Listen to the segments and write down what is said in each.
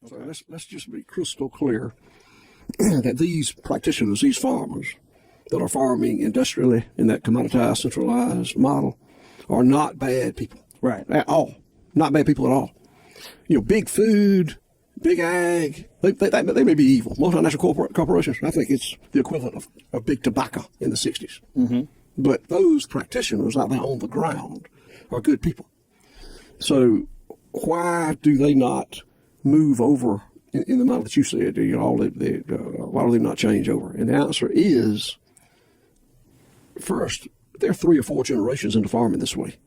So let's just be crystal clear that these practitioners, these farmers that are farming industrially in that commoditized, centralized model are not bad people. Right. At all. Not bad people at all. Big food, big ag, they may be evil. Multinational corporations, I think it's the equivalent of big tobacco in the 60s. Mm-hmm. But those practitioners out there on the ground are good people. So why do they not move over in the model that you said? Why do they not change over? And the answer is, first, they're 3 or 4 generations into farming this way.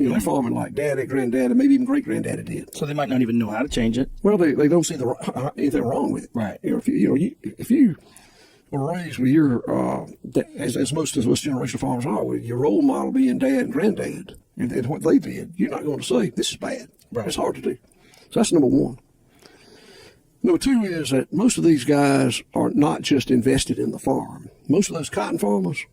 They're farming like daddy, granddaddy, maybe even great-granddaddy did. So they might not even know how to change it. Well, they don't see anything wrong with it. Right. If you were raised with your, as most of us generational farmers are, with your role model being dad and granddad, and what they did, you're not going to say, this is bad. Right. It's hard to do. So that's number one. Number two is that most of these guys are not just invested in the farm. Most of those cotton farmers,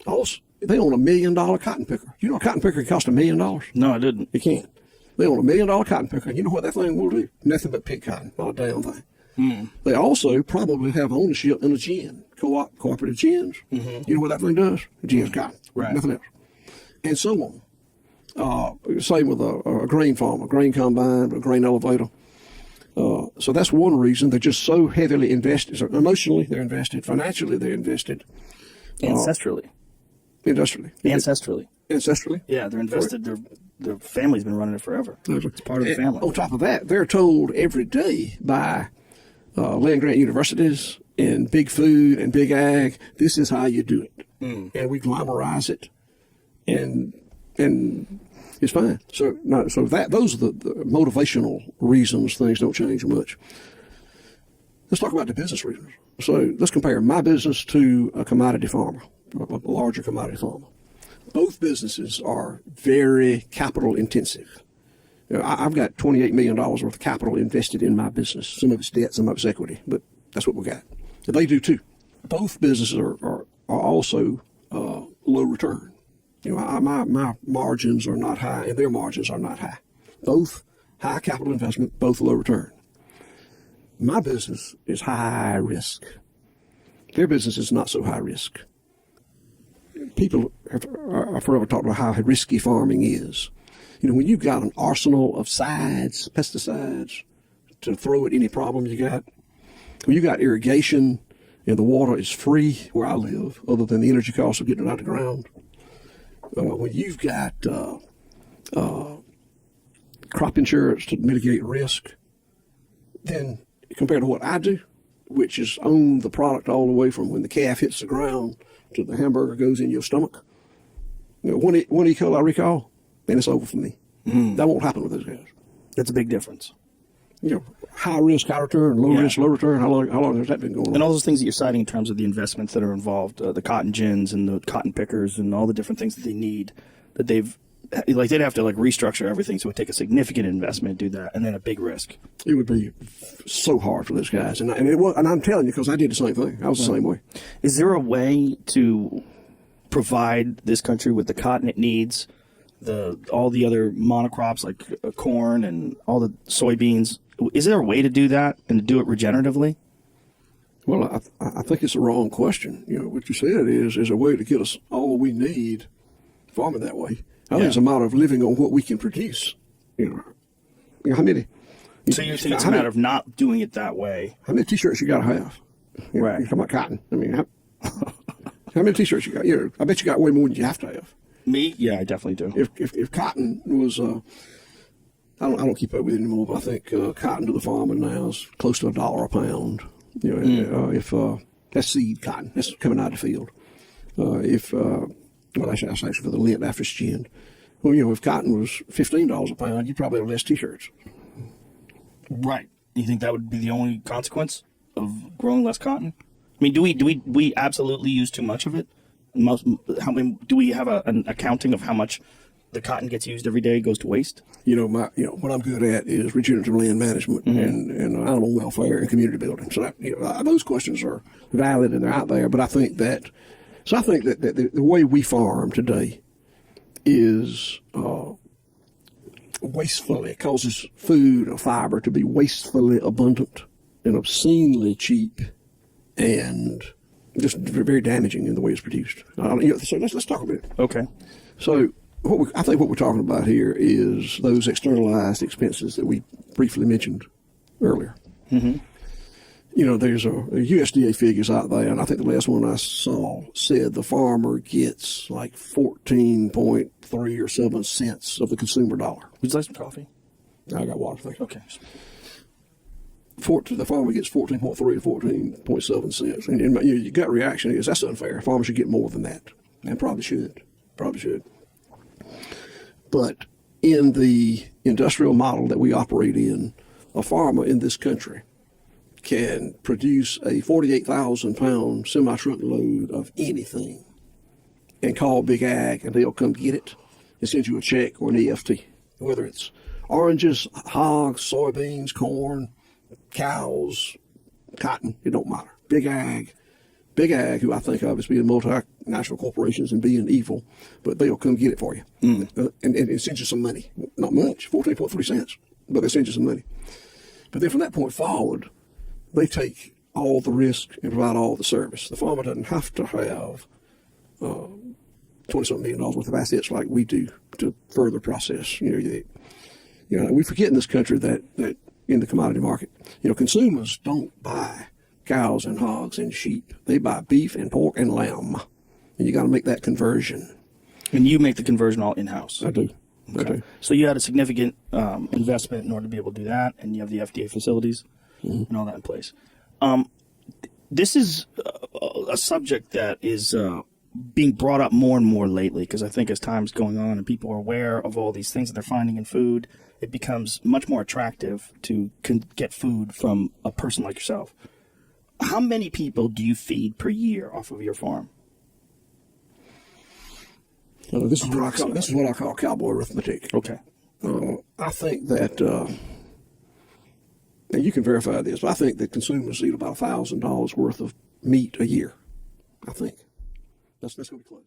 also, they own $1 million cotton picker. You know a cotton picker costs $1 million? No, I didn't. You can't. They own $1 million cotton picker. And you know what that thing will do? Nothing but pick cotton. Not a damn thing. Mm. They also probably have ownership in a gin, cooperative gins. Mm-hmm. You know what that thing does? A gin's cotton. Right. Nothing else. And so on. Same with a grain farm, a grain combine, a grain elevator. So that's one reason they're just so heavily invested. So emotionally, they're invested. Financially, they're invested. Ancestrally. Industrially. Ancestrally. Yeah, they're invested. Their family's been running it forever. It's part of the family. On top of that, they're told every day by land grant universities and big food and big ag, this is how you do it. Mm. And we glamorize it, and it's fine. So those are the motivational reasons things don't change much. Let's talk about the business reasons. So let's compare my business to a commodity farmer, a larger commodity farmer. Both businesses are very capital intensive. I've got $28 million worth of capital invested in my business. Some of it's debt, some of it's equity, but that's what we got. They do too. Both businesses are also low return. My margins are not high, and their margins are not high. Both high capital investment, both low return. My business is high risk. Their business is not so high risk. People have forever talked about how risky farming is. When you've got an arsenal of pesticides to throw at any problem you got, when you got irrigation and the water is free where I live, other than the energy cost of getting it out of the ground, when you've got crop insurance to mitigate risk, then compared to what I do, which is own the product all the way from when the calf hits the ground to the hamburger goes in your stomach. One E. coli I recall, then it's over for me. Mm. That won't happen with those guys. That's a big difference. High risk, high return, low risk, low return. How long has that been going on? And all those things that you're citing in terms of the investments that are involved, the cotton gins and the cotton pickers and all the different things that they need, that they'd have to restructure everything, so it would take a significant investment to do that, and then a big risk. It would be so hard for those guys, and I'm telling you because I did the same thing. I was the same way. Is there a way to provide this country with the cotton it needs, all the other monocrops like corn and all the soybeans? Is there a way to do that and to do it regeneratively? Well, I think it's the wrong question. What you said is a way to get us all we need farming that way. I think it's a matter of living on what we can produce. How many? So you think it's a matter of not doing it that way? How many T-shirts you got to have? Right. You're talking about cotton. I mean, how many T-shirts you got? I bet you got way more than you have to have. Me? Yeah, I definitely do. If cotton was, I don't keep up with it anymore, but I think cotton to the farmer now is close to $1 a pound. If that's seed cotton, that's coming out of the field. That's actually for the lint after it's ginned. Well, if cotton was $15 a pound, you'd probably have less T-shirts. Right. You think that would be the only consequence of growing less cotton? I mean, do we absolutely use too much of it? Do we have an accounting of how much the cotton gets used every day goes to waste? What I'm good at is regenerative land management and animal welfare and community building. So those questions are valid and they're out there. But I think that the way we farm today is wastefully, it causes food or fiber to be wastefully abundant and obscenely cheap, and just very damaging in the way it's produced. So let's talk about it. Okay. So I think what we're talking about here is those externalized expenses that we briefly mentioned earlier. Mm-hmm. There's a USDA figures out there, and I think the last one I saw said the farmer gets like 14.3 or 7 cents of the consumer dollar. Would you like some coffee? I got water, thank you. Okay. The farmer gets 14.3 to 14.7 cents. And your gut reaction is that's unfair. A farmer should get more than that. And probably should. But in the industrial model that we operate in, a farmer in this country can produce a 48,000-pound semi-truck load of anything and call Big Ag, and they'll come get it and send you a check or an EFT, whether it's oranges, hogs, soybeans, corn, cows, cotton, it don't matter. Big Ag, who I think of as being multinational corporations and being evil, but they'll come get it for you and send you some money. Not much, 14.3 cents, but they send you some money. But then from that point forward, they take all the risk and provide all the service. The farmer doesn't have to have $20-something million worth of assets like we do to further process. We forget in this country that in the commodity market, consumers don't buy cows and hogs and sheep. They buy beef and pork and lamb, and you got to make that conversion. And you make the conversion all in-house? I do. Okay. I do. So you had a significant investment in order to be able to do that, and you have the FDA facilities and all that in place. This is a subject that is being brought up more and more lately, because I think as time's going on and people are aware of all these things that they're finding in food, it becomes much more attractive to get food from a person like yourself. How many people do you feed per year off of your farm? This is what I call cowboy arithmetic. Okay. I think that, and you can verify this, but I think that consumers eat about $1,000 worth of meat a year. I think. Let's go to close.